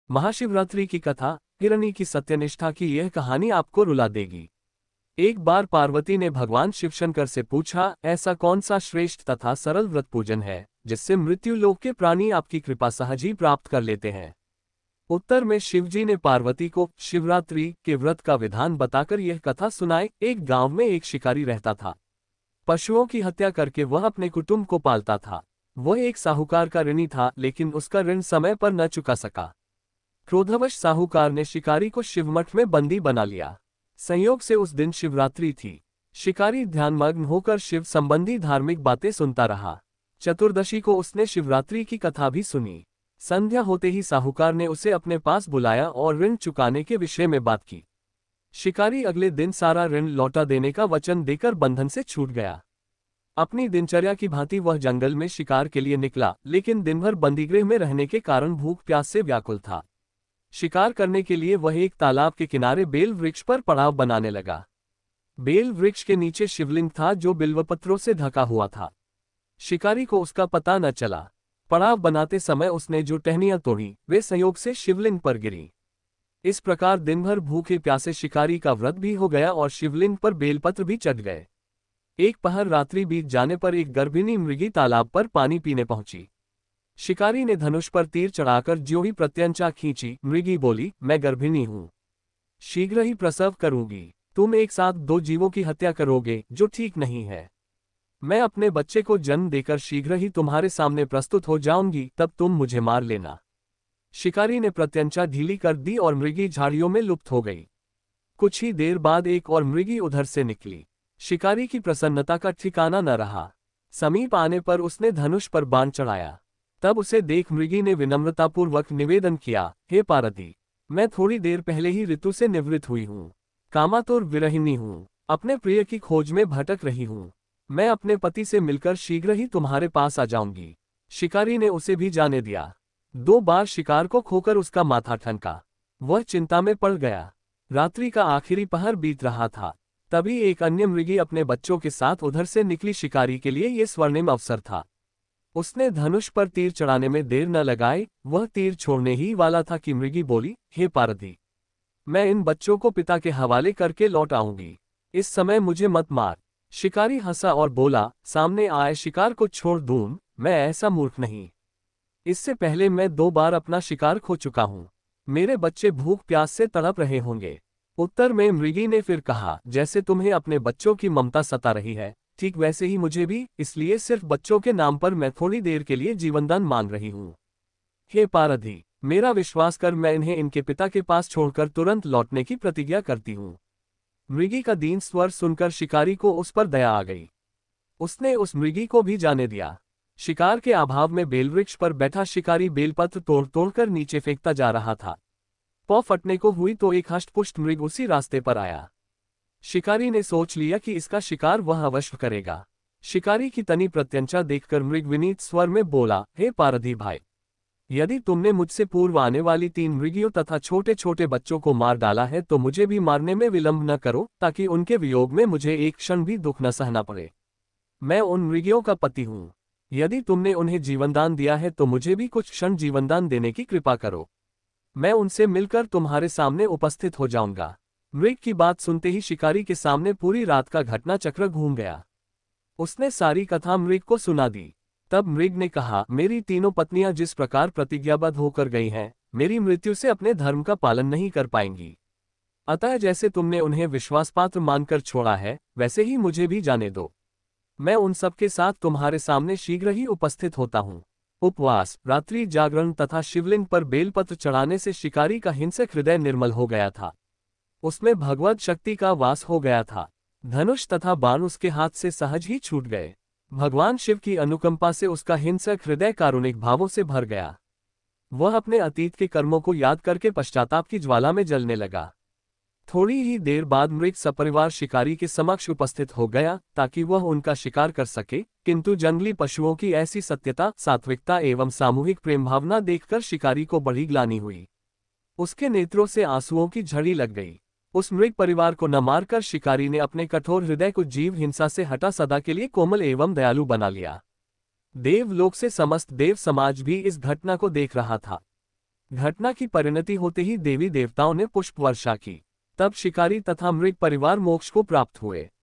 महाशिवरात्रि की कथा। हिरणी की सत्यनिष्ठा की यह कहानी आपको रुला देगी। एक बार पार्वती ने भगवान शिवशंकर से पूछा, ऐसा कौन सा श्रेष्ठ तथा सरल व्रत पूजन है जिससे मृत्यु लोक के प्राणी आपकी कृपा सहज ही प्राप्त कर लेते हैं। उत्तर में शिवजी ने पार्वती को शिवरात्रि के व्रत का विधान बताकर यह कथा सुनाई। एक गांव में एक शिकारी रहता था। पशुओं की हत्या करके वह अपने कुटुंब को पालता था। वह एक साहूकार का ऋणी था, लेकिन उसका ऋण समय पर न चुका सका। क्रोधवश साहूकार ने शिकारी को शिवमठ में बंदी बना लिया। संयोग से उस दिन शिवरात्रि थी। शिकारी ध्यानमग्न होकर शिव संबंधी धार्मिक बातें सुनता रहा। चतुर्दशी को उसने शिवरात्रि की कथा भी सुनी। संध्या होते ही साहूकार ने उसे अपने पास बुलाया और ऋण चुकाने के विषय में बात की। शिकारी अगले दिन सारा ऋण लौटा देने का वचन देकर बंधन से छूट गया। अपनी दिनचर्या की भांति वह जंगल में शिकार के लिए निकला, लेकिन दिन भर बंदीगृह में रहने के कारण भूख प्यास से व्याकुल था। शिकार करने के लिए वह एक तालाब के किनारे बेल वृक्ष पर पड़ाव बनाने लगा। बेल वृक्ष के नीचे शिवलिंग था जो बिल्वपत्रों से ढका हुआ था। शिकारी को उसका पता न चला। पड़ाव बनाते समय उसने जो टहनियां तोड़ी वे संयोग से शिवलिंग पर गिरी। इस प्रकार दिन भर भूखे प्यासे शिकारी का व्रत भी हो गया और शिवलिंग पर बेलपत्र भी चढ़ गए। एक पहर रात्रि बीत जाने पर एक गर्भिणी मृगी तालाब पर पानी पीने पहुंची। शिकारी ने धनुष पर तीर चढ़ाकर ज्यों ही प्रत्यंचा खींची, मृगी बोली, मैं गर्भिणी हूं, शीघ्र ही प्रसव करूंगी। तुम एक साथ दो जीवों की हत्या करोगे, जो ठीक नहीं है। मैं अपने बच्चे को जन्म देकर शीघ्र ही तुम्हारे सामने प्रस्तुत हो जाऊंगी, तब तुम मुझे मार लेना। शिकारी ने प्रत्यंचा ढीली कर दी और मृगी झाड़ियों में लुप्त हो गई। कुछ ही देर बाद एक और मृगी उधर से निकली। शिकारी की प्रसन्नता का ठिकाना न रहा। समीप आने पर उसने धनुष पर बाण चढ़ाया। तब उसे देख मृगी ने विनम्रतापूर्वक निवेदन किया, हे पार्वती, मैं थोड़ी देर पहले ही ऋतु से निवृत्त हुई हूँ। कामातुर विरहिणी हूँ, अपने प्रिय की खोज में भटक रही हूँ। मैं अपने पति से मिलकर शीघ्र ही तुम्हारे पास आ जाऊंगी। शिकारी ने उसे भी जाने दिया। 2 बार शिकार को खोकर उसका माथा ठनका। वह चिंता में पड़ गया। रात्रि का आखिरी पहर बीत रहा था। तभी एक अन्य मृगी अपने बच्चों के साथ उधर से निकली। शिकारी के लिए यह स्वर्णिम अवसर था। उसने धनुष पर तीर चढ़ाने में देर न लगाई। वह तीर छोड़ने ही वाला था कि मृगी बोली, हे पार्वती, मैं इन बच्चों को पिता के हवाले करके लौट आऊंगी। इस समय मुझे मत मार। शिकारी हंसा और बोला, सामने आए शिकार को छोड़ दूं, मैं ऐसा मूर्ख नहीं। इससे पहले मैं 2 बार अपना शिकार खो चुका हूं। मेरे बच्चे भूख प्यास से तड़प रहे होंगे। उत्तर में मृगी ने फिर कहा, जैसे तुम्हें अपने बच्चों की ममता सता रही है, ठीक वैसे ही मुझे भी, इसलिए सिर्फ बच्चों के नाम पर मैं थोड़ी देर के लिए जीवनदान मांग रही हूँ। हे पार्वती, मेरा विश्वास कर, मैं इन्हें इनके पिता के पास छोड़कर तुरंत लौटने की प्रतिज्ञा करती हूँ। मृगी का दीन स्वर सुनकर शिकारी को उस पर दया आ गई। उसने उस मृगी को भी जाने दिया। शिकार के अभाव में बेलवृक्ष पर बैठा शिकारी बेलपत्र तोड़ तोड़कर नीचे फेंकता जा रहा था। पौ फटने को हुई तो एक हष्टपुष्ट मृग उसी रास्ते पर आया। शिकारी ने सोच लिया कि इसका शिकार वह अवश्य करेगा। शिकारी की तनी प्रत्यंचा देखकर मृग विनीत स्वर में बोला, हे पारधी भाई, यदि तुमने मुझसे पूर्व आने वाली 3 मृगियों तथा छोटे छोटे बच्चों को मार डाला है तो मुझे भी मारने में विलंब न करो, ताकि उनके वियोग में मुझे एक क्षण भी दुख न सहना पड़े। मैं उन मृगियों का पति हूँ। यदि तुमने उन्हें जीवनदान दिया है तो मुझे भी कुछ क्षण जीवनदान देने की कृपा करो। मैं उनसे मिलकर तुम्हारे सामने उपस्थित हो जाऊंगा। मृग की बात सुनते ही शिकारी के सामने पूरी रात का घटना चक्र घूम गया। उसने सारी कथा मृग को सुना दी। तब मृग ने कहा, मेरी तीनों पत्नियां जिस प्रकार प्रतिज्ञाबद्ध होकर गई हैं, मेरी मृत्यु से अपने धर्म का पालन नहीं कर पाएंगी। अतः जैसे तुमने उन्हें विश्वासपात्र मानकर छोड़ा है, वैसे ही मुझे भी जाने दो। मैं उन सबके साथ तुम्हारे सामने शीघ्र ही उपस्थित होता हूँ। उपवास, रात्रि जागरण तथा शिवलिंग पर बेलपत्र चढ़ाने से शिकारी का हिंसक हृदय निर्मल हो गया था। उसमें भगवत शक्ति का वास हो गया था। धनुष तथा बाण उसके हाथ से सहज ही छूट गए। भगवान शिव की अनुकंपा से उसका हिंसक हृदय कारुणिक भावों से भर गया। वह अपने अतीत के कर्मों को याद करके पश्चाताप की ज्वाला में जलने लगा। थोड़ी ही देर बाद मृग सपरिवार शिकारी के समक्ष उपस्थित हो गया, ताकि वह उनका शिकार कर सके, किंतु जंगली पशुओं की ऐसी सत्यता, सात्विकता एवं सामूहिक प्रेम भावना देखकर शिकारी को बड़ी ग्लानि हुई। उसके नेत्रों से आंसुओं की झड़ी लग गई। उस मृग परिवार को न मारकर शिकारी ने अपने कठोर हृदय को जीव हिंसा से हटा सदा के लिए कोमल एवं दयालु बना लिया। देवलोक से समस्त देव समाज भी इस घटना को देख रहा था। घटना की परिणति होते ही देवी देवताओं ने पुष्प वर्षा की। तब शिकारी तथा मृग परिवार मोक्ष को प्राप्त हुए।